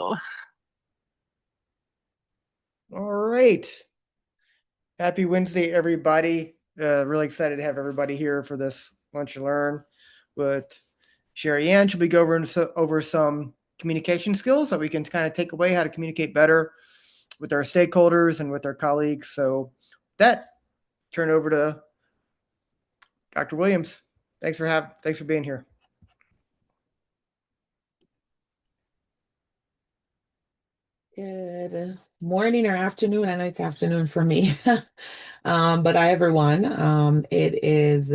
All right. Happy Wednesday, everybody. Really excited to have everybody here for this Lunch and Learn with Sheri-ann. She'll be going over some communication skills that we can kind of take away how to communicate better with our stakeholders and with our colleagues. So that turn it over to Dr. Williams. Thanks for being here. Good morning or afternoon. I know it's afternoon for me. But hi everyone. It is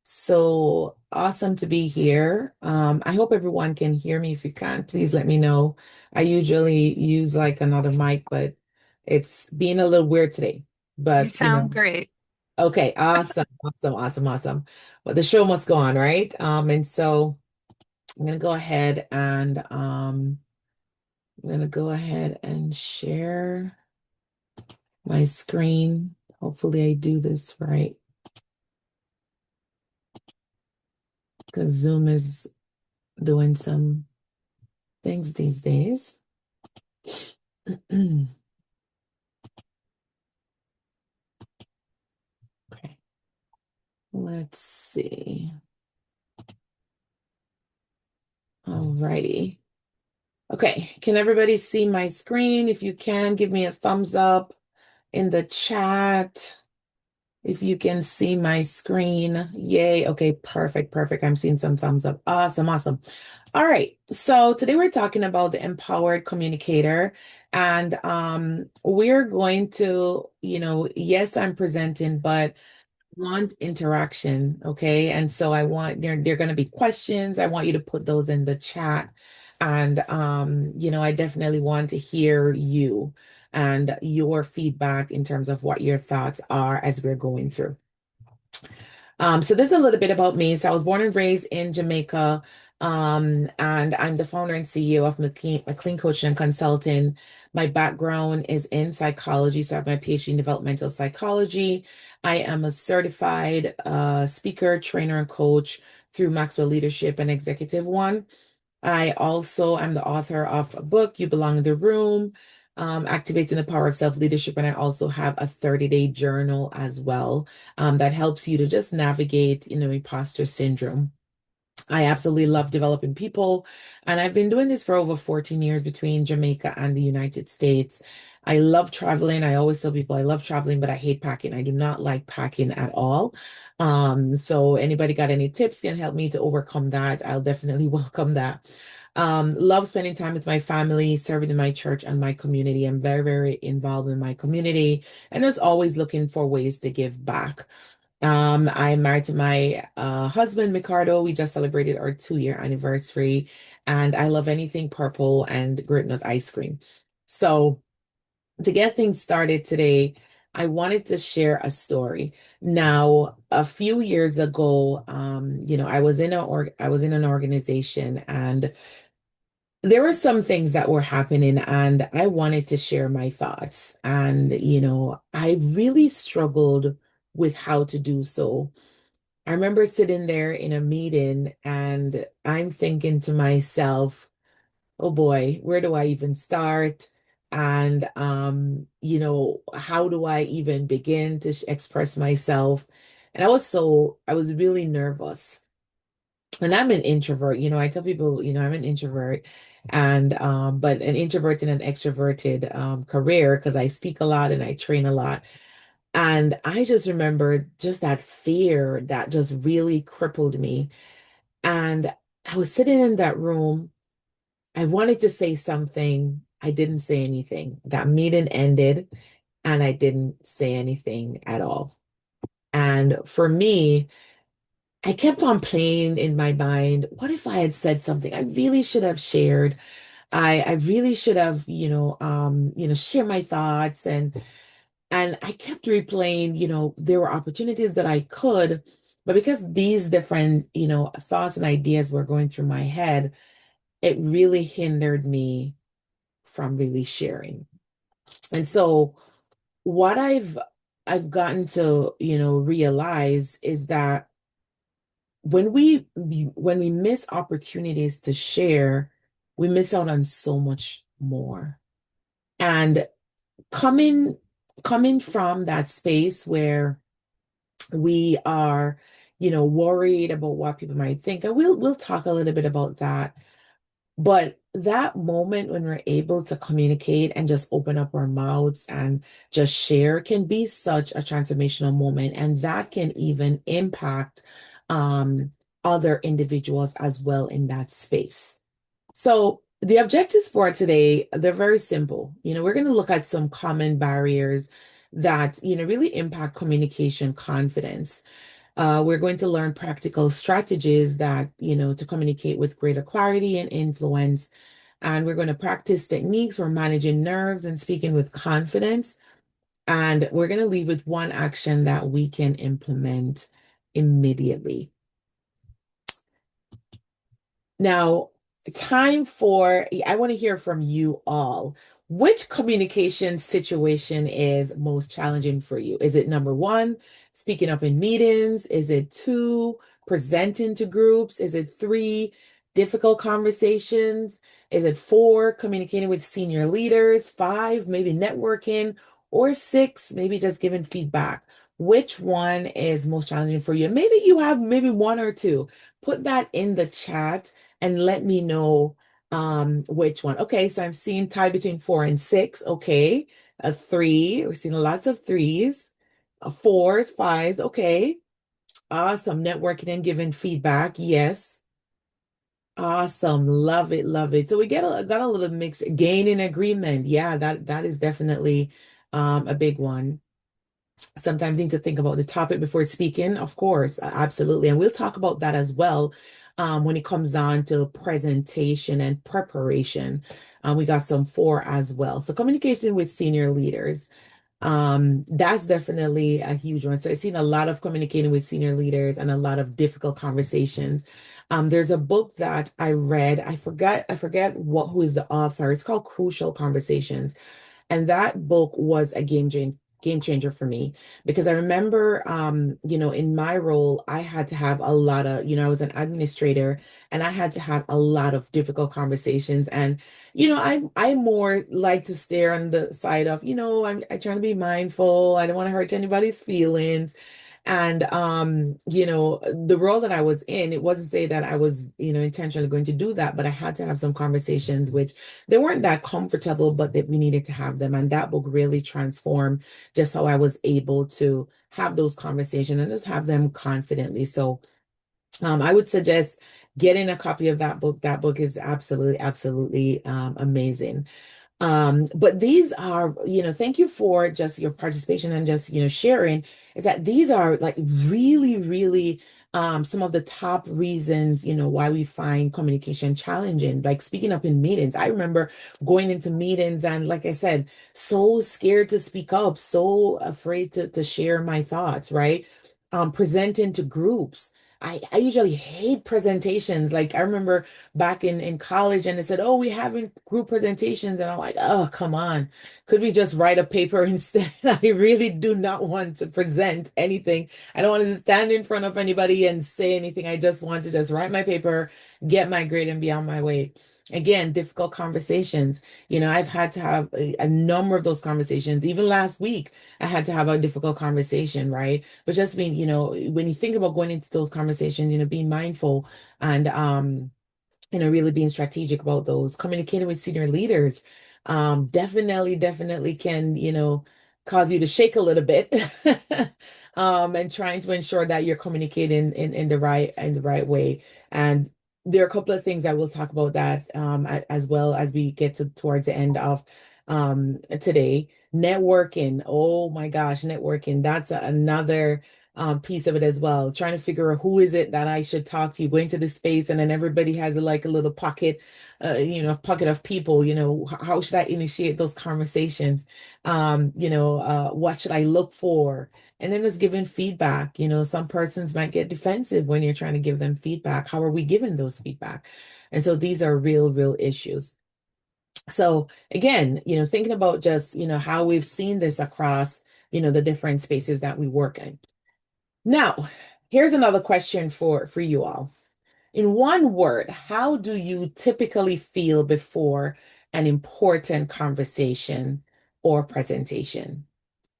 so awesome to be here. I hope everyone can hear me. If you can, please let me know. I usually use like another mic, but it's being a little weird today. you But sound great. okay, awesome, awesome, awesome, awesome. But the show must go on, right? And so I'm gonna go ahead and share my screen. Hopefully I do this right because Zoom is doing some things these days. Okay, let's see. Alrighty. Okay, can everybody see my screen? If you can, give me a thumbs up in the chat. If you can see my screen, yay. Okay, perfect, perfect. I'm seeing some thumbs up. Awesome, awesome. All right. So today we're talking about the empowered communicator. And we're going to, yes, I'm presenting, but want interaction. Okay. And so I want there are going to be questions. I want you to put those in the chat. And I definitely want to hear you and your feedback in terms of what your thoughts are as we're going through. So this is a little bit about me. So I was born and raised in Jamaica, and I'm the founder and CEO of McLean Coaching and Consulting. My background is in psychology, so I have my PhD in developmental psychology. I am a certified speaker, trainer, and coach through Maxwell Leadership and Executive One. I also am the author of a book, You Belong in the Room, Activating the Power of Self-Leadership. And I also have a 30-day journal as well, that helps you to just navigate, imposter syndrome. I absolutely love developing people. And I've been doing this for over 14 years between Jamaica and the United States. I love traveling. I always tell people I love traveling, but I hate packing. I do not like packing at all. So anybody got any tips can help me to overcome that, I'll definitely welcome that. Love spending time with my family, serving in my church and my community. I'm very, very involved in my community and just always looking for ways to give back. I'm married to my husband, Ricardo. We just celebrated our 2-year anniversary, and I love anything purple and Great Nut ice cream. So, to get things started today, I wanted to share a story. Now, a few years ago, I was in an organization, and there were some things that were happening, and I wanted to share my thoughts. And, I really struggled with how to do so. I remember sitting there in a meeting and I'm thinking to myself, oh boy, where do I even start? And, how do I even begin to express myself? And I was really nervous. And I'm an introvert, I tell people, I'm an introvert and, but an introvert in an extroverted career because I speak a lot and I train a lot. And I just remember just that fear that just really crippled me. And I was sitting in that room. I wanted to say something. I didn't say anything. That meeting ended and I didn't say anything at all. And for me, I kept on playing in my mind, what if I had said something I really should have shared? I really should have, share my thoughts and I kept replaying, there were opportunities that I could, but because these different, thoughts and ideas were going through my head, it really hindered me from really sharing. And so what I've gotten to, realize is that when we miss opportunities to share, we miss out on so much more. And coming coming from that space where we are, worried about what people might think, and we'll talk a little bit about that. But that moment when we're able to communicate and just open up our mouths and just share can be such a transformational moment. And that can even impact um, other individuals as well in that space. So the objectives for today, they're very simple. We're going to look at some common barriers that, really impact communication confidence. We're going to learn practical strategies that, to communicate with greater clarity and influence. And we're going to practice techniques for managing nerves and speaking with confidence. And we're going to leave with one action that we can implement immediately. Now, I want to hear from you all. Which communication situation is most challenging for you? Is it number one, speaking up in meetings? Is it two, presenting to groups? Is it three, difficult conversations? Is it four, communicating with senior leaders? Five, maybe networking? Or six, maybe just giving feedback? Which one is most challenging for you? Maybe you have maybe one or two. Put that in the chat and let me know which one. Okay, so I'm seeing tie between 4 and 6. Okay, a three. We're seeing lots of threes, fours, fives. Okay, awesome. Networking and giving feedback. Yes. Awesome. Love it. Love it. So we got a little mix. Gaining agreement. Yeah, that is definitely a big one. Sometimes need to think about the topic before speaking, of course, absolutely. And we'll talk about that as well when it comes down to presentation and preparation. We got some four as well. So communication with senior leaders. That's definitely a huge one. So I've seen a lot of communicating with senior leaders and a lot of difficult conversations. There's a book that I read. I forget who is the author. It's called Crucial Conversations. And that book was a game changer for me because I remember, in my role, I had to have a lot of, I was an administrator and I had to have a lot of difficult conversations. And, I more like to stare on the side of, I'm trying to be mindful. I don't want to hurt anybody's feelings. And the role that I was in, it wasn't say that I was, intentionally going to do that, but I had to have some conversations which they weren't that comfortable, but that we needed to have them. And that book really transformed just how I was able to have those conversations and just have them confidently. So I would suggest getting a copy of that book. That book is absolutely, absolutely amazing. But these are, thank you for just your participation and just, sharing, is that these are like really, really some of the top reasons, why we find communication challenging, like speaking up in meetings. I remember going into meetings and like I said, so scared to speak up, so afraid to share my thoughts, right? Presenting to groups. I usually hate presentations. Like I remember back in college and they said, oh, we having group presentations. And I'm like, oh, come on. Could we just write a paper instead? I really do not want to present anything. I don't want to stand in front of anybody and say anything. I just want to just write my paper, get my grade and be on my way. Again, difficult conversations. I've had to have a number of those conversations. Even last week, I had to have a difficult conversation, right? But just being, when you think about going into those conversations, being mindful and really being strategic about those, communicating with senior leaders, definitely can, cause you to shake a little bit. And trying to ensure that you're communicating in the right way. And there are a couple of things I will talk about that as well as we get towards the end of today. Networking. Oh my gosh, networking. That's another piece of it as well. Trying to figure out who is it that I should talk to. Go into this space and then everybody has like a little pocket, pocket of people. How should I initiate those conversations? What should I look for? And then just giving feedback. Some persons might get defensive when you're trying to give them feedback. How are we giving those feedback? And so these are real issues. So again, thinking about just, how we've seen this across, the different spaces that we work in. Now, here's another question for you all. In one word, how do you typically feel before an important conversation or presentation?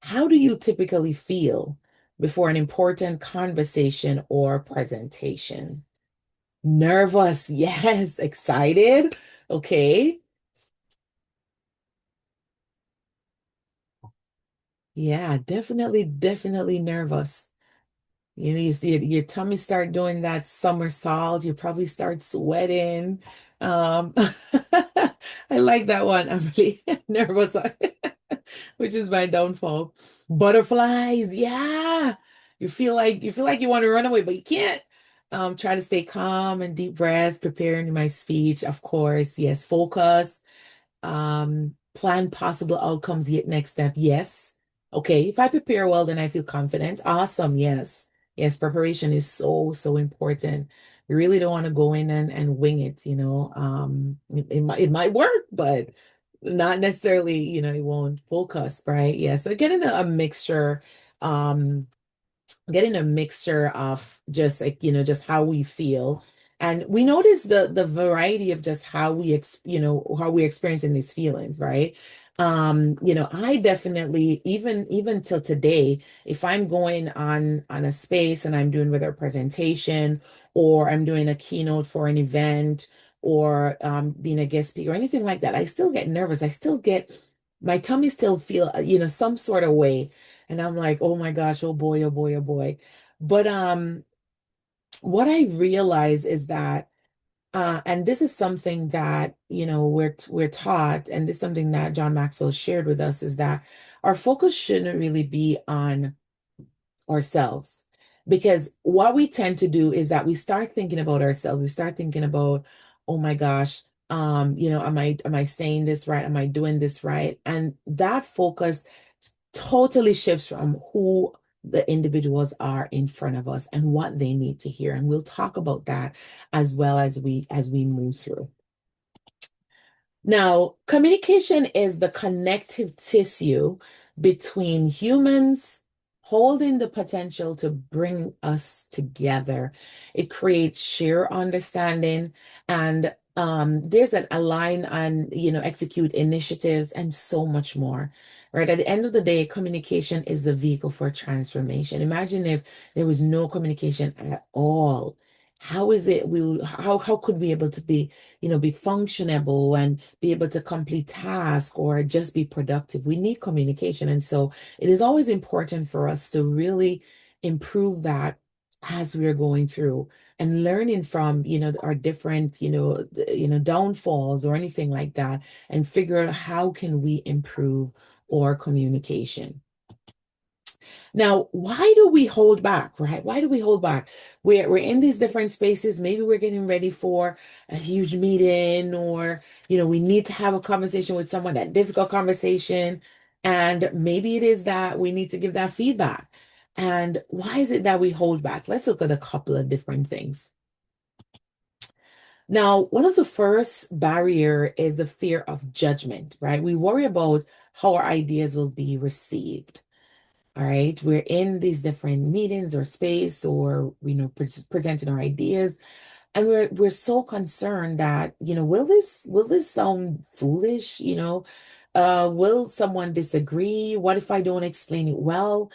How do you typically feel before an important conversation or presentation? Nervous, yes. Excited, okay. Yeah, definitely nervous. You know, you see your tummy start doing that somersault. You probably start sweating. Um, I like that one. I'm really nervous, which is my downfall. Butterflies, yeah. You feel like you want to run away, but you can't. Try to stay calm and deep breath, preparing my speech, of course. Yes, focus, plan possible outcomes yet next step. Yes. Okay. If I prepare well, then I feel confident. Awesome. Yes. Yes. Preparation is so important. You really don't want to go in and wing it, you know. It might work, but not necessarily, it won't focus, right? Yeah. So getting a mixture, um, of just like just how we feel, and we notice the variety of just how how we experiencing these feelings, right? I definitely, even till today, if I'm going on a space and I'm doing whether a presentation or I'm doing a keynote for an event, or being a guest speaker or anything like that, I still get nervous. I still get my tummy still feel some sort of way, and I'm like, oh my gosh, oh boy, oh boy, oh boy. But what I realize is that, and this is something that, we're taught, and this is something that John Maxwell shared with us, is that our focus shouldn't really be on ourselves. Because what we tend to do is that we start thinking about ourselves. We start thinking about, oh my gosh, am I saying this right? Am I doing this right? And that focus totally shifts from who the individuals are in front of us and what they need to hear. And we'll talk about that as well as we move through. Now, communication is the connective tissue between humans, holding the potential to bring us together. It creates shared understanding, and there's a line on, execute initiatives and so much more. Right. At the end of the day, communication is the vehicle for transformation. Imagine if there was no communication at all. How could we able to be functionable and be able to complete tasks or just be productive? We need communication. And so it is always important for us to really improve that as we're going through and learning from, our different, downfalls or anything like that, and figure out how can we improve our communication. Now, why do we hold back, right? Why do we hold back? We're in these different spaces. Maybe we're getting ready for a huge meeting, or, we need to have a conversation with someone, that difficult conversation. And maybe it is that we need to give that feedback. And why is it that we hold back? Let's look at a couple of different things. Now, one of the first barrier is the fear of judgment, right? We worry about how our ideas will be received. All right, we're in these different meetings or space, or presenting our ideas, and we're so concerned that, will this sound foolish? Will someone disagree? What if I don't explain it well?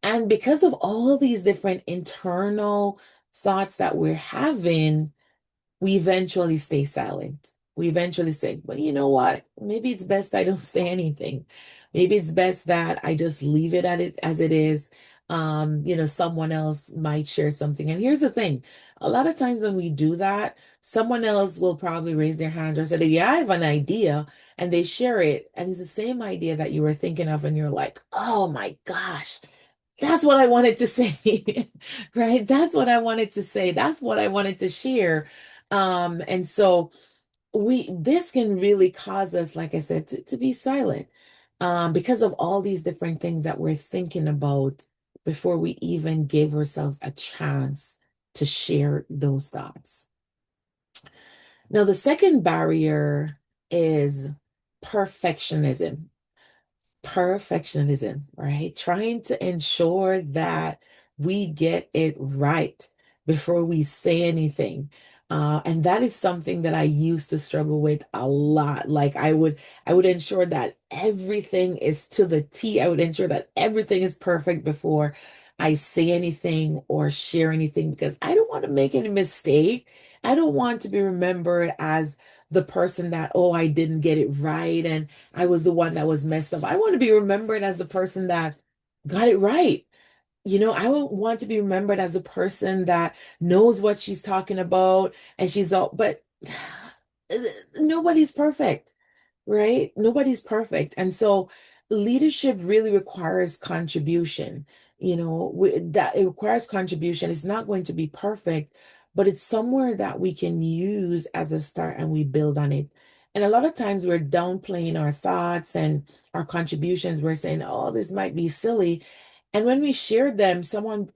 And because of all these different internal thoughts that we're having, we eventually stay silent. We eventually say, well, you know what? Maybe it's best I don't say anything. Maybe it's best that I just leave it at it as it is. Someone else might share something. And here's the thing. A lot of times when we do that, someone else will probably raise their hands or say, yeah, I have an idea, and they share it. And it's the same idea that you were thinking of. And you're like, oh my gosh, that's what I wanted to say, right? That's what I wanted to say. That's what I wanted to share. And so this can really cause us, like I said, to be silent, because of all these different things that we're thinking about before we even give ourselves a chance to share those thoughts. Now, the second barrier is perfectionism. Perfectionism, right? Trying to ensure that we get it right. before we say anything. And that is something that I used to struggle with a lot. Like I would ensure that everything is to the T. I would ensure that everything is perfect before I say anything or share anything because I don't want to make any mistake. I don't want to be remembered as the person that, oh, I didn't get it right and I was the one that was messed up. I want to be remembered as the person that got it right. I would want to be remembered as a person that knows what she's talking about and she's all, but nobody's perfect, right? Nobody's perfect. And so leadership really requires contribution. That it requires contribution. It's not going to be perfect, but it's somewhere that we can use as a start and we build on it. And a lot of times we're downplaying our thoughts and our contributions. We're saying, oh, this might be silly. And when we share them, someone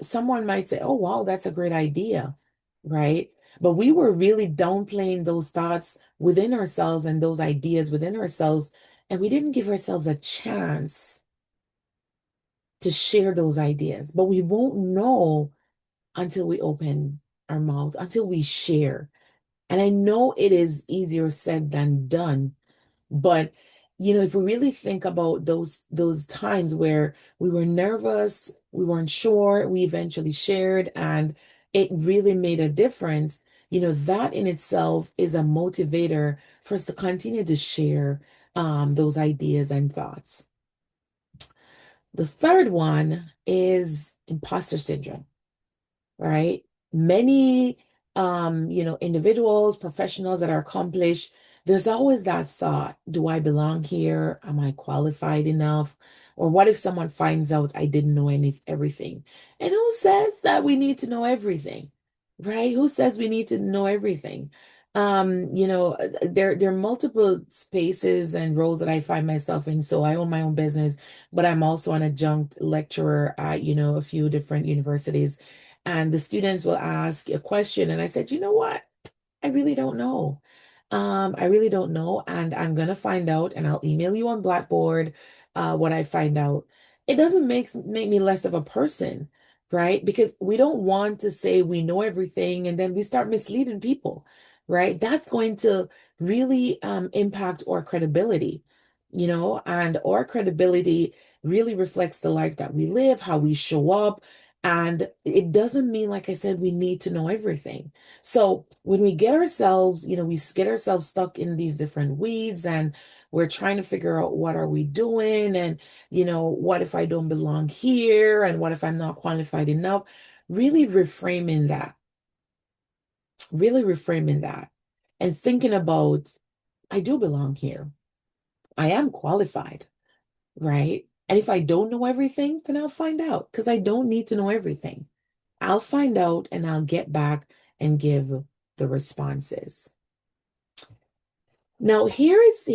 might say, "Oh, wow, that's a great idea." Right? But we were really downplaying those thoughts within ourselves and those ideas within ourselves, and we didn't give ourselves a chance to share those ideas. But we won't know until we open our mouth, until we share. And I know it is easier said than done. But if we really think about those times where we were nervous, we weren't sure, we eventually shared, and it really made a difference, that in itself is a motivator for us to continue to share those ideas and thoughts. The third one is imposter syndrome, right? Many individuals, professionals that are accomplished, there's always that thought, do I belong here? Am I qualified enough? Or what if someone finds out I didn't know everything? And who says that we need to know everything? Right? Who says we need to know everything? There are multiple spaces and roles that I find myself in. So I own my own business, but I'm also an adjunct lecturer at, a few different universities, and the students will ask a question. And I said, you know what? I really don't know. I really don't know. And I'm going to find out and I'll email you on Blackboard what I find out. It doesn't make me less of a person, right? Because we don't want to say we know everything and then we start misleading people, right? That's going to really impact our credibility, and our credibility really reflects the life that we live, how we show up, and it doesn't mean, like I said, we need to know everything. So when we get ourselves, we get ourselves stuck in these different weeds and we're trying to figure out what are we doing and, what if I don't belong here and what if I'm not qualified enough? Really reframing that and thinking about, I do belong here. I am qualified, right? And if I don't know everything, then I'll find out because I don't need to know everything. I'll find out and I'll get back and give the responses. Now, here's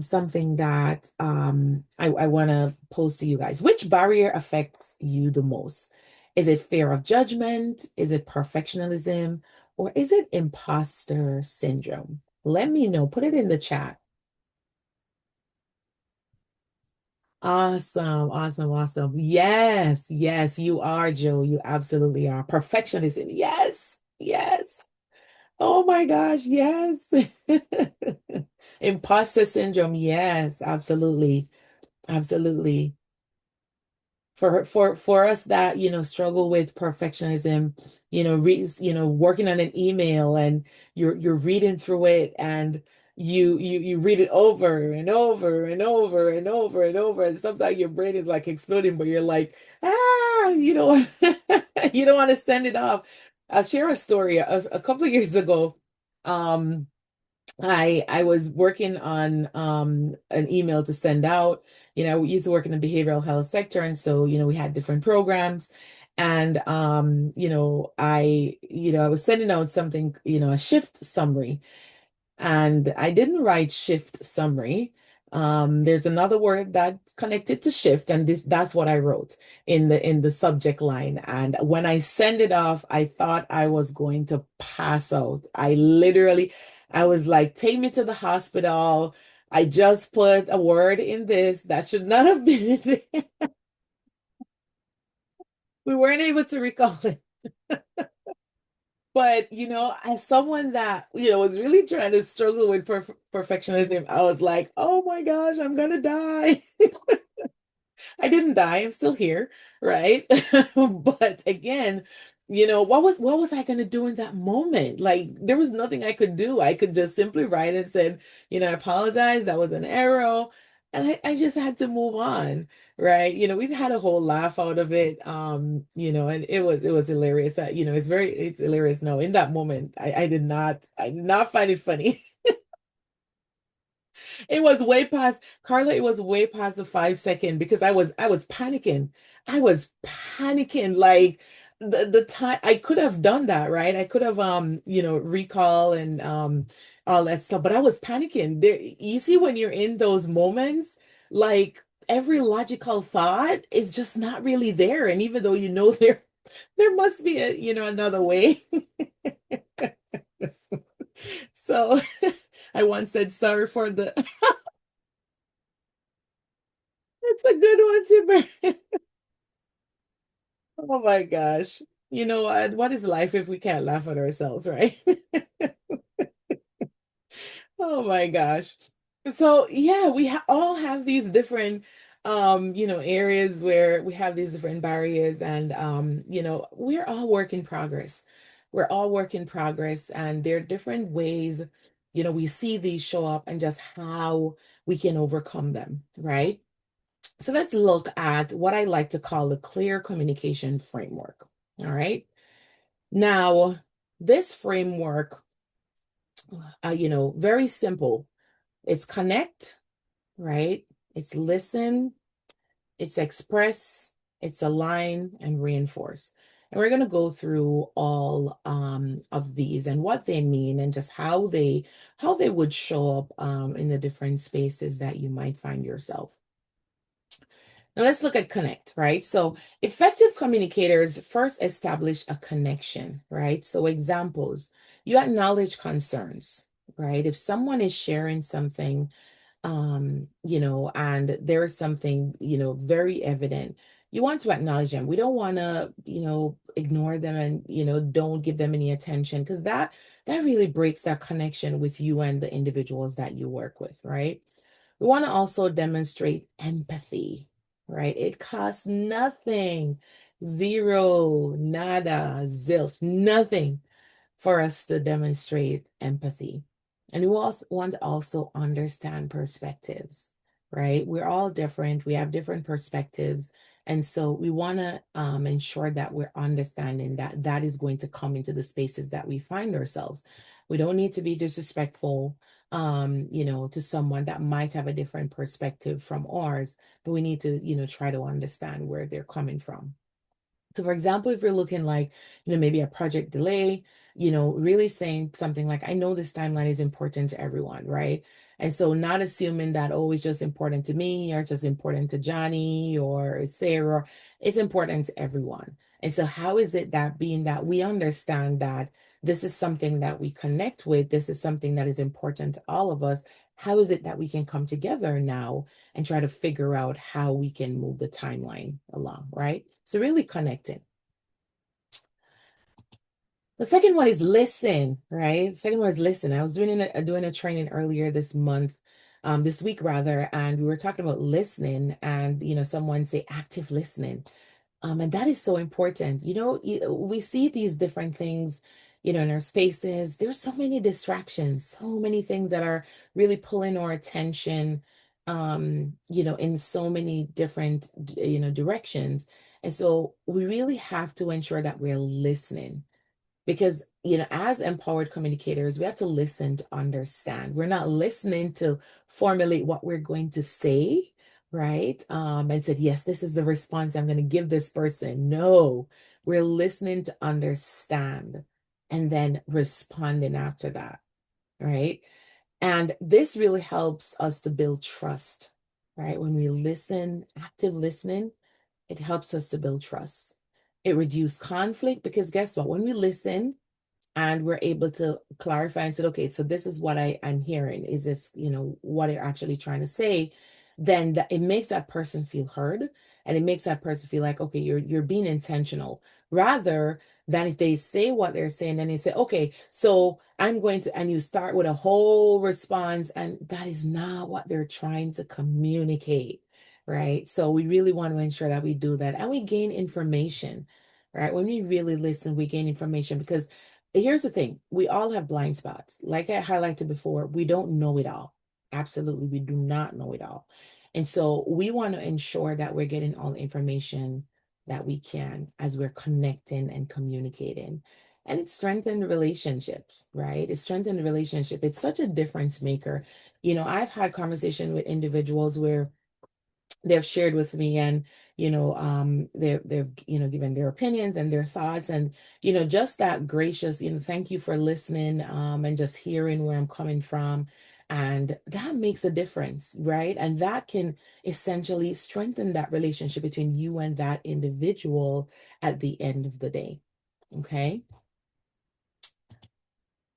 something that I want to pose to you guys. Which barrier affects you the most? Is it fear of judgment? Is it perfectionism? Or is it imposter syndrome? Let me know. Put it in the chat. Awesome, awesome, awesome. Yes, yes, you are, Joe. You absolutely are. Perfectionism. Yes, yes. Oh my gosh, yes. Imposter syndrome. Yes, absolutely. Absolutely. For us that, struggle with perfectionism, working on an email and you're reading through it and you read it over and over and over and over and over. And sometimes your brain is like exploding, but you're like, you don't you don't want to send it off. I'll share a story. A couple of years ago. Um, I was working on an email to send out. We used to work in the behavioral health sector, and so we had different programs. And I was sending out something, a shift summary, and I didn't write shift summary. There's another word that's connected to shift, and that's what I wrote in the subject line. And when I send it off, I thought I was going to pass out. I was like, take me to the hospital. I just put a word in this that should not have been in there. We weren't able to recall it. But, as someone that, was really trying to struggle with perfectionism, I was like, oh my gosh, I'm gonna die. I didn't die. I'm still here, right? But again, what was I going to do in that moment? Like there was nothing I could do. I could just simply write and said, I apologize. That was an error. And I just had to move on, right? We've had a whole laugh out of it. And it was hilarious. It's hilarious. No, in that moment, I did not find it funny. It was way past, Carla, it was way past the 5 second because I was panicking. I was panicking. Like the time I could have done that, right? I could have recall and all that stuff, but I was panicking. There, you see when you're in those moments, like every logical thought is just not really there. And even though there must be another way. So I once said sorry for the It's a good one, Timber. Oh my gosh. You know what? What is life if we can't laugh at ourselves, right? Oh my gosh. So yeah, we all have these different areas where we have these different barriers and we're all work in progress. We're all work in progress and there are different ways, we see these show up and just how we can overcome them, right? So let's look at what I like to call the clear communication framework. All right. Now, this framework, very simple. It's connect, right? It's listen, it's express, it's align, and reinforce. And we're going to go through all of these and what they mean and just how they would show up in the different spaces that you might find yourself. Now let's look at connect, right? So effective communicators first establish a connection, right? So examples, you acknowledge concerns, right? If someone is sharing something, and there is something, very evident, you want to acknowledge them. We don't want to, ignore them and, don't give them any attention because that really breaks that connection with you and the individuals that you work with, right? We want to also demonstrate empathy, right? It costs nothing, zero, nada, zilch, nothing for us to demonstrate empathy. And we also want to also understand perspectives, right? We're all different. We have different perspectives. And so we want to ensure that we're understanding that that is going to come into the spaces that we find ourselves. We don't need to be disrespectful, to someone that might have a different perspective from ours, but we need to, try to understand where they're coming from. So for example, if you're looking like, maybe a project delay, really saying something like, I know this timeline is important to everyone, right? And so not assuming that, oh, it's just important to me or it's just important to Johnny or Sarah, it's important to everyone. And so how is it that being that we understand that this is something that we connect with, this is something that is important to all of us, how is it that we can come together now and try to figure out how we can move the timeline along, right? So really connecting. The second one is listen, right? The second one is listen. I was doing a training earlier this week rather, and we were talking about listening and someone say active listening. And that is so important. We see these different things, in our spaces. There's so many distractions, so many things that are really pulling our attention, in so many different, directions. And so we really have to ensure that we're listening because, as empowered communicators, we have to listen to understand. We're not listening to formulate what we're going to say, right? And said, yes, this is the response I'm going to give this person. No, we're listening to understand and then responding after that, right? And this really helps us to build trust, right? When we listen, active listening, it helps us to build trust. It reduces conflict because guess what? When we listen, and we're able to clarify and say, okay, so this is what I'm hearing. Is this, what you're actually trying to say? Then it makes that person feel heard. And it makes that person feel like, okay, you're being intentional, rather than if they say what they're saying, then they say, okay, so I'm going to, and you start with a whole response, and that is not what they're trying to communicate, right? So we really want to ensure that we do that and we gain information, right? When we really listen, we gain information, because here's the thing, we all have blind spots. Like I highlighted before, we don't know it all. Absolutely, we do not know it all. And so we want to ensure that we're getting all the information that we can as we're connecting and communicating. And it strengthens relationships, right? It strengthens the relationship. It's such a difference maker. I've had conversation with individuals where they've shared with me, and they've given their opinions and their thoughts, and just that gracious, thank you for listening, and just hearing where I'm coming from. And that makes a difference, right? And that can essentially strengthen that relationship between you and that individual at the end of the day. Okay.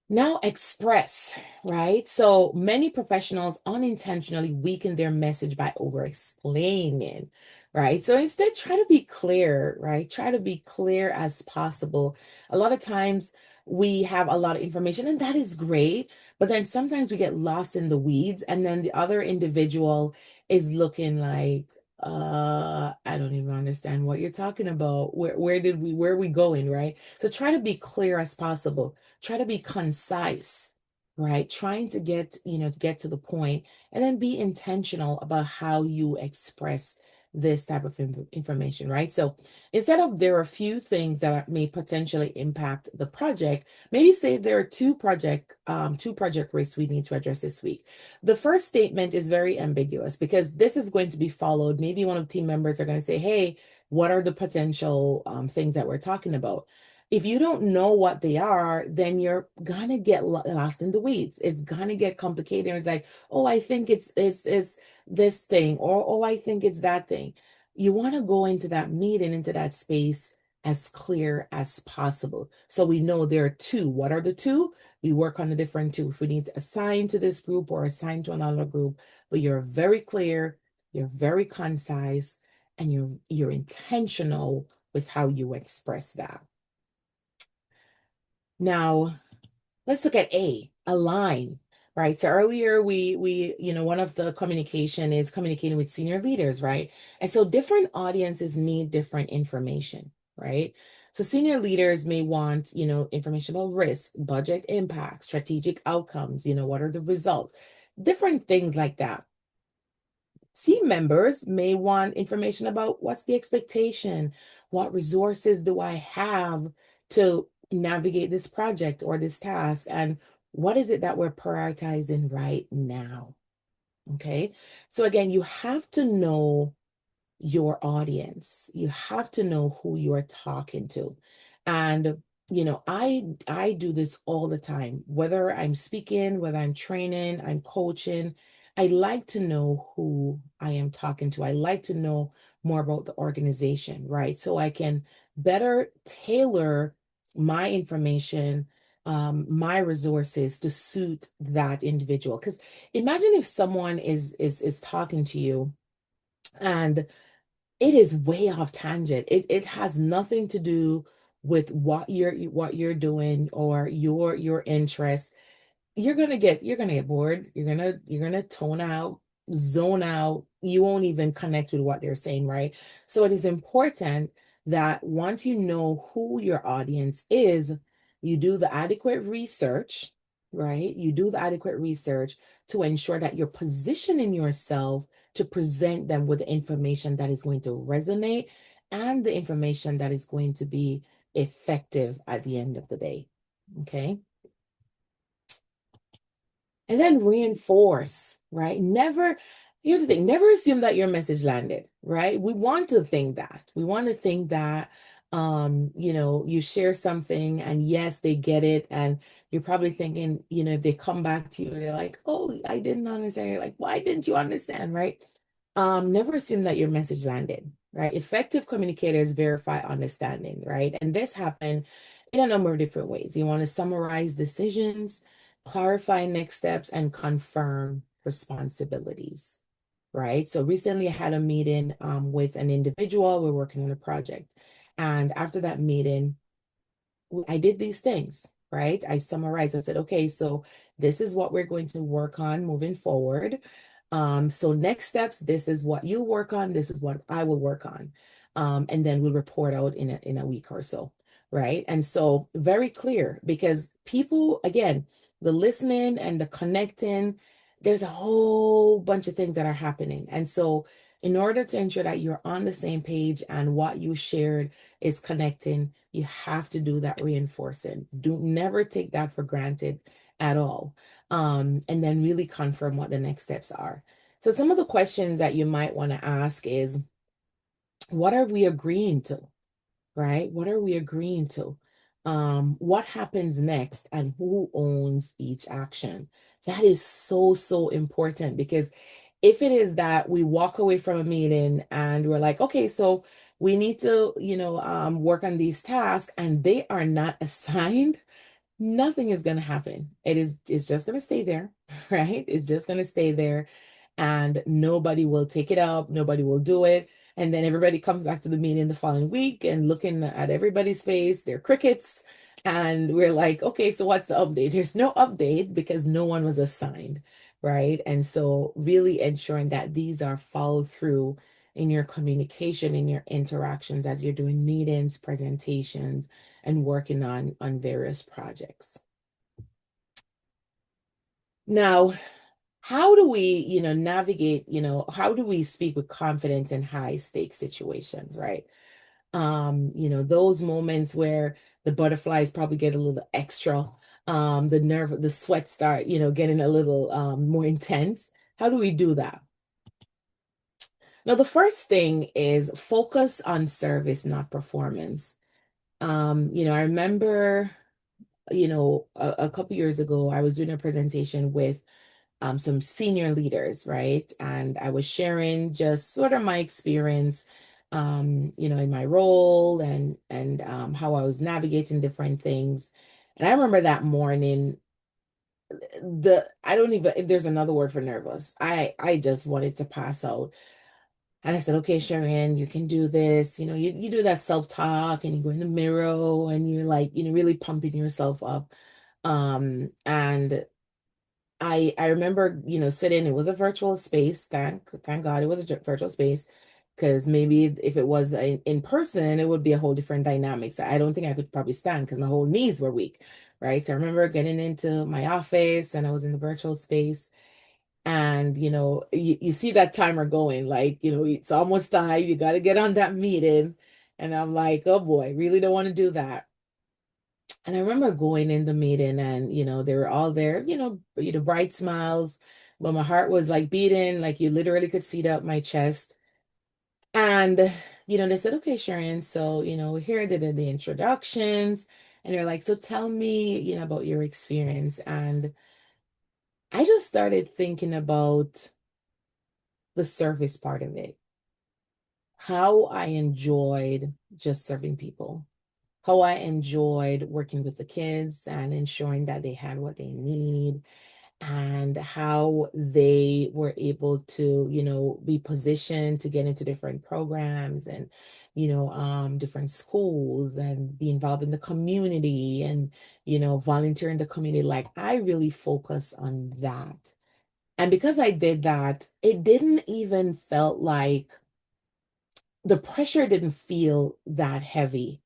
Now, express, right? So many professionals unintentionally weaken their message by over explaining, right? So instead, try to be clear, right? Try to be clear as possible. A lot of times we have a lot of information, and that is great, but then sometimes we get lost in the weeds, and then the other individual is looking like, I don't even understand what you're talking about. Where are we going, right? So try to be clear as possible. Try to be concise, right? Trying to get to the point, and then be intentional about how you express this type of information, right? So instead of there are a few things that may potentially impact the project, maybe say there are two project risks we need to address this week. The first statement is very ambiguous because this is going to be followed. Maybe one of the team members are going to say, hey, what are the potential things that we're talking about? If you don't know what they are, then you're gonna get lost in the weeds. It's gonna get complicated. It's like, oh, I think it's this thing, or oh, I think it's that thing. You want to go into that meeting, into that space as clear as possible. So we know there are two. What are the two? We work on the different two. If we need to assign to this group or assign to another group, but you're very clear, you're very concise, and you're intentional with how you express that. Now, let's look at align, right? So earlier one of the communication is communicating with senior leaders, right? And so different audiences need different information, right? So senior leaders may want, information about risk, budget impact, strategic outcomes, what are the results, different things like that. Team members may want information about what's the expectation, what resources do I have to navigate this project or this task, and what is it that we're prioritizing right now. Okay. So again, you have to know your audience. You have to know who you are talking to. And I do this all the time, whether I'm speaking, whether I'm training, I'm coaching. I like to know who I am talking to. I like to know more about the organization, right? So I can better tailor my information, my resources to suit that individual. Because imagine if someone is talking to you and it is way off tangent. It has nothing to do with what you're doing or your interest. You're gonna get bored. You're gonna tone out, zone out. You won't even connect with what they're saying, right? So it is important that once you know who your audience is, you do the adequate research, right? You do the adequate research to ensure that you're positioning yourself to present them with the information that is going to resonate and the information that is going to be effective at the end of the day. Okay. And then reinforce, right? Here's the thing, never assume that your message landed, right? We want to think that. We want to think that, you share something and yes, they get it. And you're probably thinking, if they come back to you, they're like, oh, I didn't understand. You're like, why didn't you understand, right? Never assume that your message landed, right? Effective communicators verify understanding, right? And this happened in a number of different ways. You want to summarize decisions, clarify next steps, and confirm responsibilities. right? So recently I had a meeting with an individual. We're working on a project. And after that meeting, I did these things, right? I summarized. I said, okay, so this is what we're going to work on moving forward. So next steps, this is what you'll work on. This is what I will work on. And then we'll report out in a week or so, right? And so very clear because people, again, the listening and the connecting, there's a whole bunch of things that are happening. And so in order to ensure that you're on the same page and what you shared is connecting, you have to do that reinforcing. Do never take that for granted at all. And then really confirm what the next steps are. So some of the questions that you might want to ask is, what are we agreeing to? Right? What are we agreeing to? What happens next and who owns each action? That is so, so important because if it is that we walk away from a meeting and we're like, okay, so we need to, work on these tasks and they are not assigned, nothing is going to happen. It's just going to stay there, right? It's just going to stay there and nobody will take it up, nobody will do it. And then everybody comes back to the meeting the following week and looking at everybody's face, they're crickets. And we're like, okay, so what's the update? There's no update because no one was assigned, right? And so really ensuring that these are followed through in your communication, in your interactions as you're doing meetings, presentations, and working on various projects. Now, how do we, navigate, how do we speak with confidence in high stakes situations, right? Those moments where the butterflies probably get a little extra, the sweat start, getting a little more intense. How do we do that? Now, the first thing is focus on service, not performance. I remember, a couple years ago, I was doing a presentation with some senior leaders, right? And I was sharing just sort of my experience, in my role and how I was navigating different things. And I remember that morning, I don't even if there's another word for nervous. I just wanted to pass out. And I said, okay, Sheri-ann, you can do this. You do that self-talk and you go in the mirror and you're like, really pumping yourself up. And I remember, sitting, it was a virtual space. Thank God it was a virtual space. Because maybe if it was in person, it would be a whole different dynamic. So I don't think I could probably stand because my whole knees were weak, right? So I remember getting into my office and I was in the virtual space. And, you see that timer going, like, it's almost time. You got to get on that meeting. And I'm like, oh boy, really don't want to do that. And I remember going in the meeting and, they were all there, bright smiles, but my heart was like beating, like you literally could see it up my chest. And, they said, okay, Sheri-ann, so, here they did the introductions. And they're like, so tell me, about your experience. And I just started thinking about the service part of it, how I enjoyed just serving people, how I enjoyed working with the kids and ensuring that they had what they need, and how they were able to, be positioned to get into different programs and, different schools and be involved in the community and, volunteer in the community. Like I really focus on that. And because I did that, it didn't even felt like the pressure didn't feel that heavy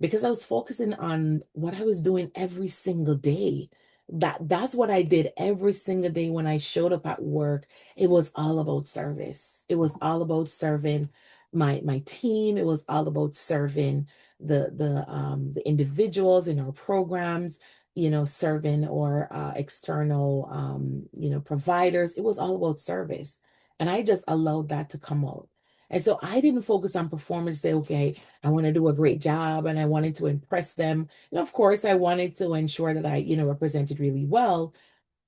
because I was focusing on what I was doing every single day. That's what I did every single day when I showed up at work. It was all about service. It was all about serving my team. It was all about serving the individuals in our programs, serving our external providers. It was all about service. And I just allowed that to come out. And so I didn't focus on performance, say, okay, I want to do a great job and I wanted to impress them. And of course, I wanted to ensure that I, represented really well,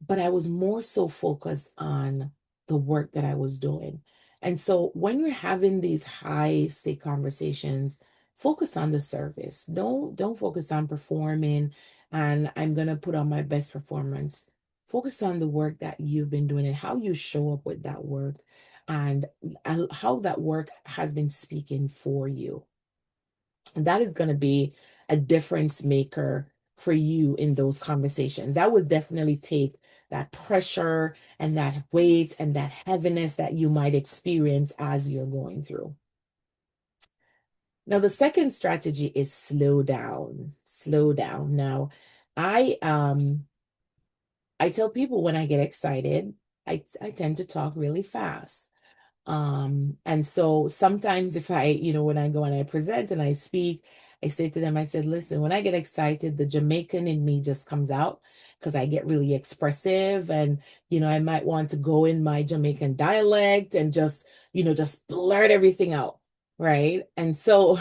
but I was more so focused on the work that I was doing. And so when you're having these high stake conversations, focus on the service. Don't focus on performing and I'm going to put on my best performance. Focus on the work that you've been doing and how you show up with that work. and how that work has been speaking for you. And that is going to be a difference maker for you in those conversations. That would definitely take that pressure and that weight and that heaviness that you might experience as you're going through. Now, the second strategy is slow down. Slow down. Now, I tell people when I get excited, I tend to talk really fast. And so sometimes if I, when I go and I present and I speak, I say to them, I said, listen, when I get excited, the Jamaican in me just comes out because I get really expressive and, I might want to go in my Jamaican dialect and just blurt everything out. Right. And so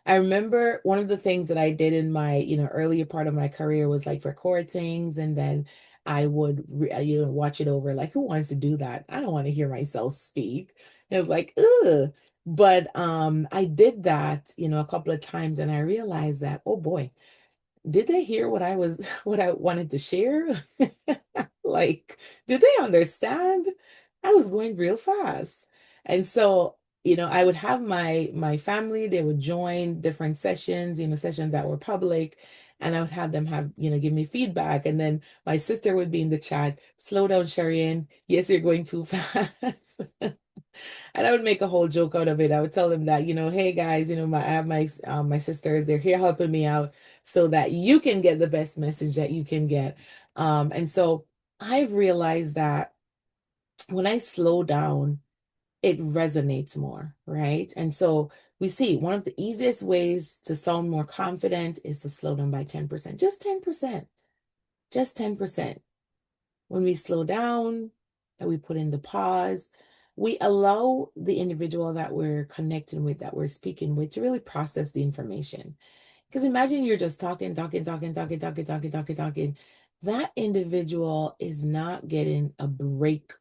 I remember one of the things that I did in my, earlier part of my career was like record things and then I would, watch it over. Like, who wants to do that? I don't want to hear myself speak. It was like, ugh. But I did that, a couple of times, and I realized that, oh boy, did they hear what what I wanted to share? Like, did they understand? I was going real fast. And so, I would have my family, they would join different sessions, sessions that were public, and I would have them give me feedback. And then my sister would be in the chat, slow down, Sheri-ann. Yes, you're going too fast. And I would make a whole joke out of it. I would tell them that, hey guys, I have my sisters, they're here helping me out so that you can get the best message that you can get. And so I've realized that when I slow down, it resonates more, right? And so we see one of the easiest ways to sound more confident is to slow down by 10%, just 10%, just 10%. When we slow down and we put in the pause, we allow the individual that we're connecting with, that we're speaking with, to really process the information. Because imagine you're just talking, talking, talking, talking, talking, talking, talking, talking. That individual is not getting a break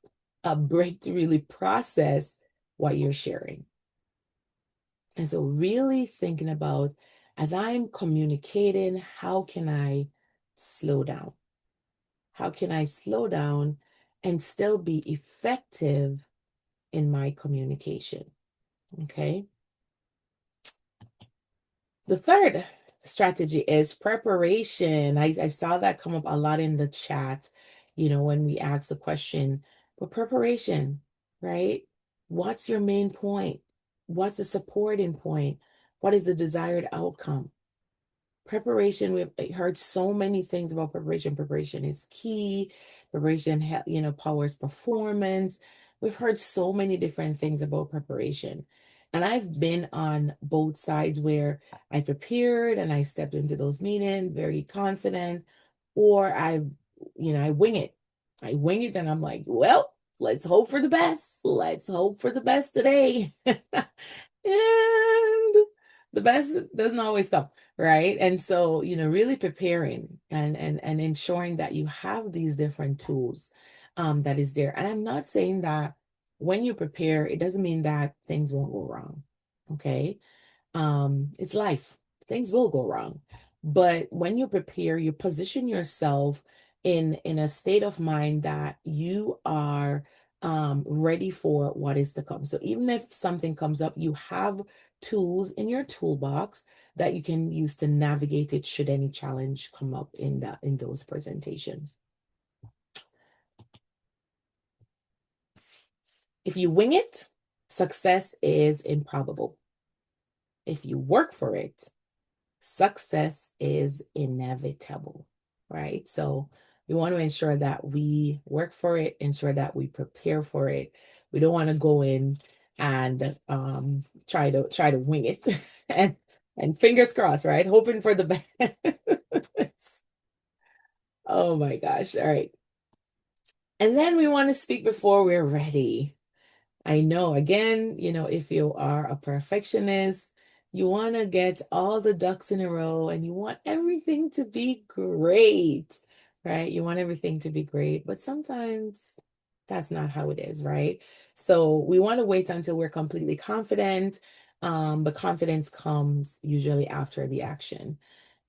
to really process what you're sharing. And so really thinking about, as I'm communicating, how can I slow down? How can I slow down and still be effective in my communication? Okay. The third strategy is preparation. I saw that come up a lot in the chat, when we ask the question, but preparation, right? What's your main point? What's the supporting point? What is the desired outcome? Preparation, we've heard so many things about preparation. Preparation is key. Preparation, powers performance. We've heard so many different things about preparation. And I've been on both sides where I prepared and I stepped into those meetings very confident, or I wing it. I wing it and I'm like, well, let's hope for the best. Let's hope for the best today. And the best doesn't always come, right? And so, really preparing and ensuring that you have these different tools that is there. And I'm not saying that when you prepare, it doesn't mean that things won't go wrong. Okay. It's life. Things will go wrong. But when you prepare, you position yourself in a state of mind that you are ready for what is to come. So even if something comes up, you have tools in your toolbox that you can use to navigate it should any challenge come up in those presentations. If you wing it, success is improbable. If you work for it, success is inevitable, right? So we want to ensure that we work for it, ensure that we prepare for it. We don't want to go in and try to wing it and fingers crossed, right? Hoping for the best. Oh my gosh. All right. And then we want to speak before we're ready. I know, again, if you are a perfectionist, you want to get all the ducks in a row and you want everything to be great, right? You want everything to be great, but sometimes that's not how it is, right? So we want to wait until we're completely confident, but confidence comes usually after the action.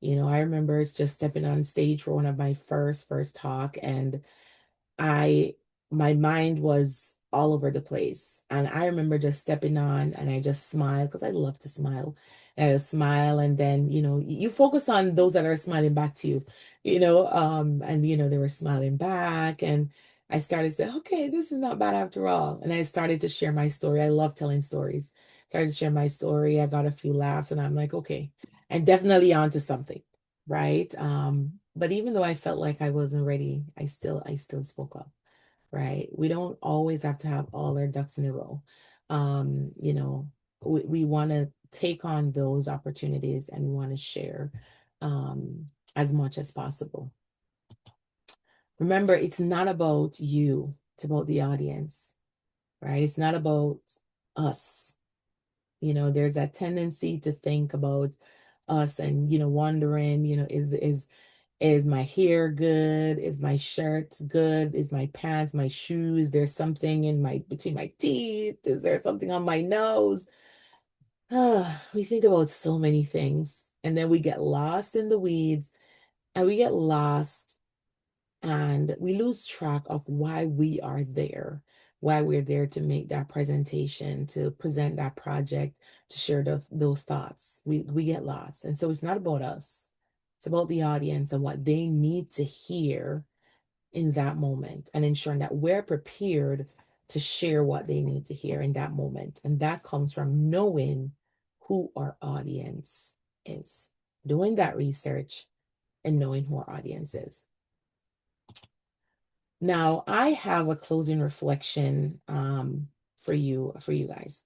I remember just stepping on stage for one of my first talk, and my mind was all over the place. And I remember just stepping on and I just smiled because I love to smile. And I just smile and then, you focus on those that are smiling back to you, and they were smiling back and I started to say, okay, this is not bad after all. And I started to share my story. I love telling stories. Started to share my story. I got a few laughs and I'm like, okay, I'm definitely onto something, right? But even though I felt like I wasn't ready, I still spoke up, right? We don't always have to have all our ducks in a row. Um, you know, we want to take on those opportunities and we want to share um, as much as possible. Remember, it's not about you, it's about the audience, right? It's not about us. There's that tendency to think about us and, wondering, is my hair good? Is my shirt good? Is my pants, my shoes? There's something between my teeth? Is there something on my nose? We think about so many things and then we get lost in the weeds and we get lost and we lose track of why we are there, why we're there to make that presentation, to present that project, to share those thoughts. We get lost. And so it's not about us. It's about the audience and what they need to hear in that moment and ensuring that we're prepared to share what they need to hear in that moment. And that comes from knowing who our audience is, doing that research and knowing who our audience is. Now, I have a closing reflection for you guys.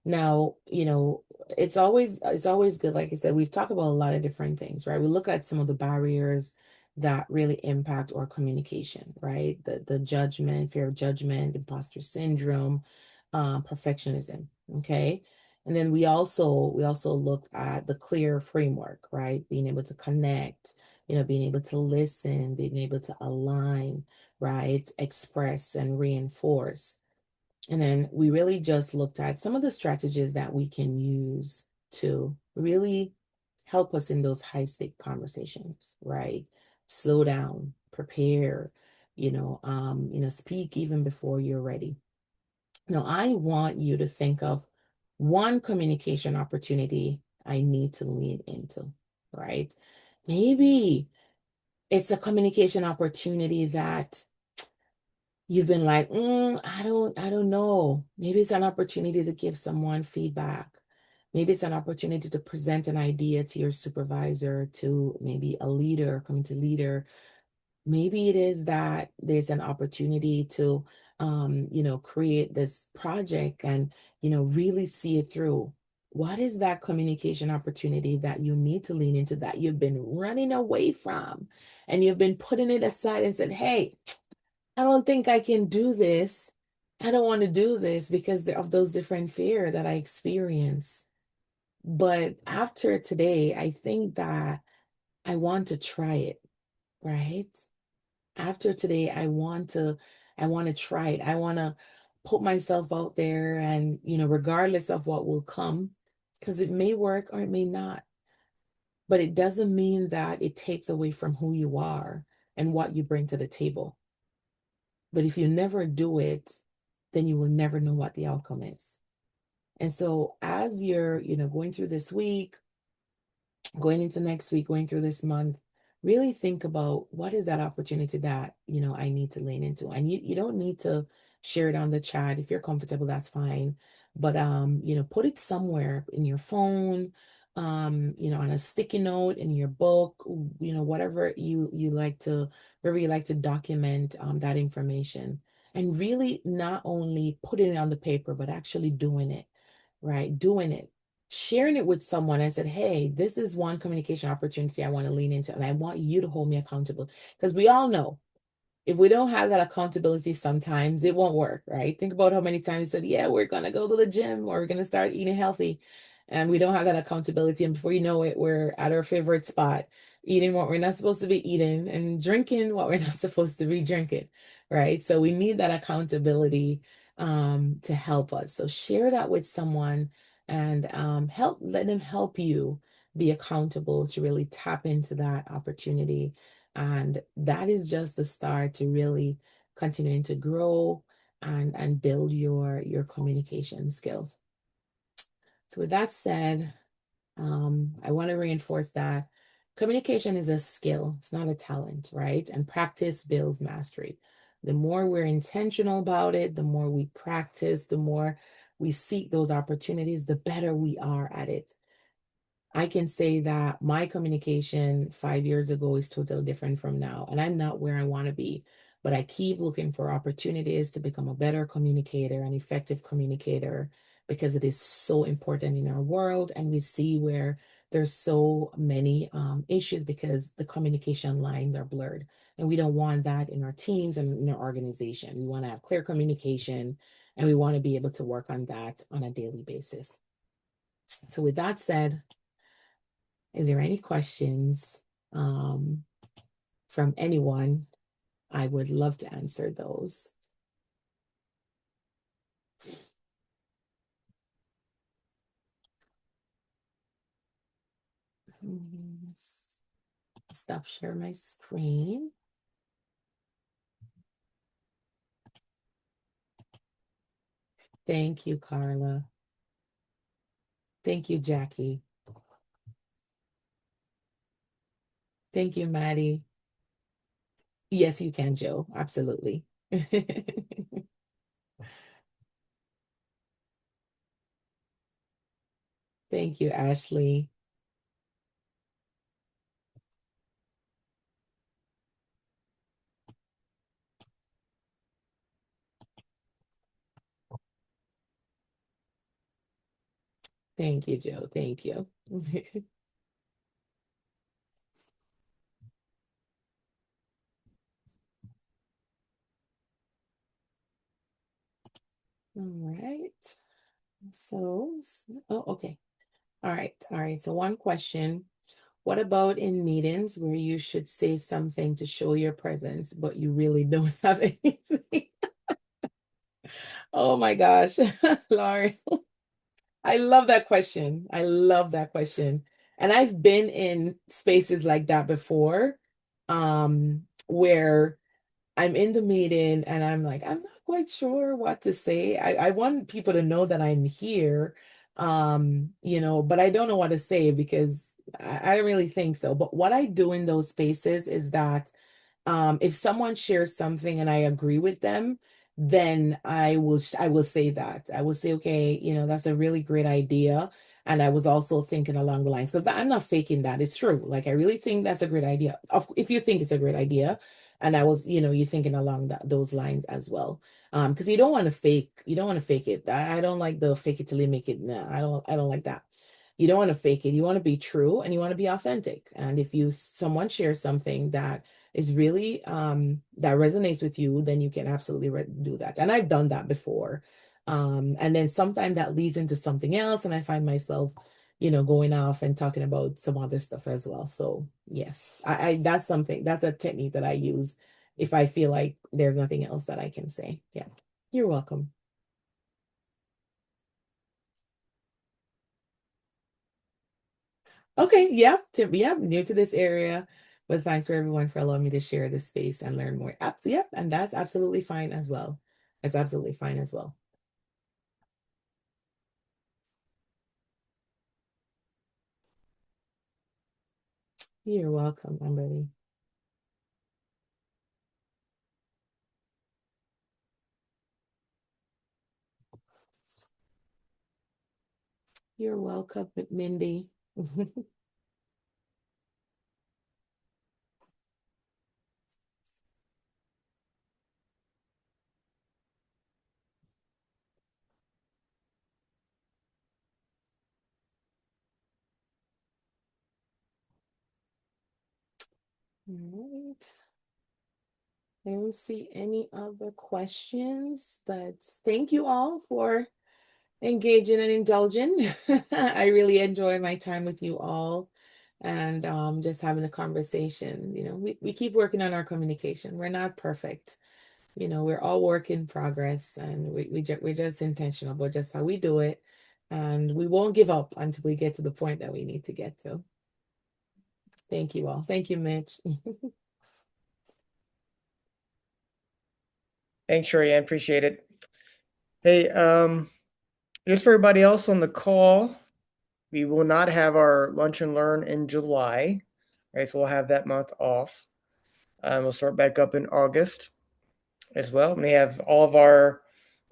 Now, it's always good. Like I said, we've talked about a lot of different things, right? We look at some of the barriers that really impact our communication, right? The judgment, fear of judgment, imposter syndrome, perfectionism. Okay. And then we also look at the clear framework, right? Being able to connect, being able to listen, being able to align, right? Express and reinforce. And then we really just looked at some of the strategies that we can use to really help us in those high-stake conversations, right? Slow down, prepare, speak even before you're ready. Now, I want you to think of one communication opportunity I need to lean into, right? Maybe it's a communication opportunity that you've been like, I don't know. Maybe it's an opportunity to give someone feedback. Maybe it's an opportunity to present an idea to your supervisor, to maybe a leader, community leader. Maybe it is that there's an opportunity to, create this project and, really see it through. What is that communication opportunity that you need to lean into that you've been running away from and you've been putting it aside and said, hey, I don't think I can do this. I don't want to do this because of those different fear that I experience. But after today, I think that I want to try it, right? After today, I want to try it. I want to put myself out there and, regardless of what will come, because it may work or it may not. But it doesn't mean that it takes away from who you are and what you bring to the table. But if you never do it, then you will never know what the outcome is. And so as you're, going through this week, going into next week, going through this month, really think about what is that opportunity that, I need to lean into. And you don't need to share it on the chat. If you're comfortable, that's fine. But put it somewhere in your phone, on a sticky note, in your book, whatever you like to, wherever you like to document that information. And really not only putting it on the paper, but actually doing it, right? Doing it, sharing it with someone. I said, hey, this is one communication opportunity I want to lean into, and I want you to hold me accountable. Because we all know if we don't have that accountability, sometimes it won't work, right? Think about how many times you said, yeah, we're going to go to the gym or we're going to start eating healthy. And we don't have that accountability. And before you know it, we're at our favorite spot, eating what we're not supposed to be eating and drinking what we're not supposed to be drinking, right? So we need that accountability to help us. So share that with someone and let them help you be accountable to really tap into that opportunity. And that is just the start to really continuing to grow and build your communication skills. So with that said, I want to reinforce that communication is a skill. It's not a talent, right? And practice builds mastery. The more we're intentional about it, the more we practice, the more we seek those opportunities, the better we are at it. I can say that my communication 5 years ago is totally different from now, and I'm not where I want to be, but I keep looking for opportunities to become a better communicator, an effective communicator, because it is so important in our world. And we see where there's so many issues because the communication lines are blurred, and we don't want that in our teams and in our organization. We want to have clear communication, and we want to be able to work on that on a daily basis. So with that said, is there any questions from anyone? I would love to answer those. Stop sharing my screen. Thank you, Carla. Thank you, Jackie. Thank you, Maddie. Yes, you can, Joe. Absolutely. Thank you, Ashley. Thank you, Joe. Thank you. All right. So, oh, okay. All right. All right. So one question. What about in meetings where you should say something to show your presence, but you really don't have anything? Oh my gosh, Laurie. I love that question. I love that question. And I've been in spaces like that before, where I'm in the meeting and I'm like, I'm not quite sure what to say. I want people to know that I'm here, but I don't know what to say because I don't really think so. But what I do in those spaces is that if someone shares something and I agree with them, then I will say that. I will say, okay, that's a really great idea. And I was also thinking along the lines, because I'm not faking that. It's true. Like I really think that's a great idea. If you think it's a great idea, and I was, you're thinking along those lines as well. Because you don't want to fake it. I don't like the fake it till you make it. Nah, I don't like that. You don't want to fake it. You want to be true and you want to be authentic. And if someone shares something that is really that resonates with you, then you can absolutely do that. And I've done that before. And then sometimes that leads into something else, and I find myself, going off and talking about some other stuff as well. So yes, I that's a technique that I use if I feel like there's nothing else that I can say. Yeah, you're welcome. Okay, yeah, yeah, new to this area, but thanks for everyone for allowing me to share this space and learn more. Yep, and that's absolutely fine as well. That's absolutely fine as well. You're welcome, Amberly. You're welcome, Mindy. All right. I don't see any other questions, but thank you all for engaging and indulging. I really enjoy my time with you all and just having a conversation. We keep working on our communication. We're not perfect. We're all work in progress, and we're just intentional about just how we do it. And we won't give up until we get to the point that we need to get to. Thank you all. Thank you, Mitch. Thanks, Sheri-ann. Appreciate it. Hey, just for everybody else on the call, we will not have our lunch and learn in July. Right, so we'll have that month off. We'll start back up in August as well. We have all of our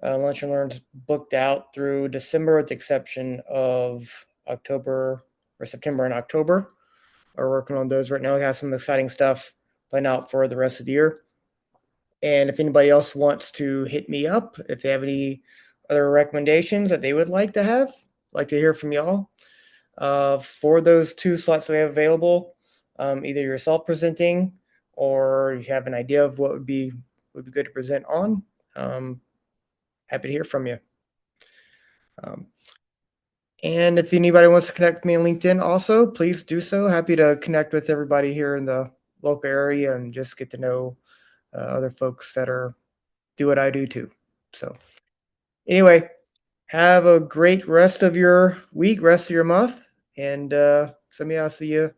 lunch and learns booked out through December, with the exception of October or September and October. We're working on those right now. We have some exciting stuff planned out for the rest of the year. And if anybody else wants to hit me up, if they have any other recommendations that they would like to have, I'd like to hear from y'all. For those 2 slots that we have available, either yourself presenting or you have an idea of what would be good to present on. Happy to hear from you. And if anybody wants to connect with me on LinkedIn also, please do so. Happy to connect with everybody here in the local area and just get to know other folks that do what I do too. So anyway, have a great rest of your week, rest of your month, and maybe I'll see you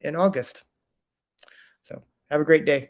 in August. So have a great day.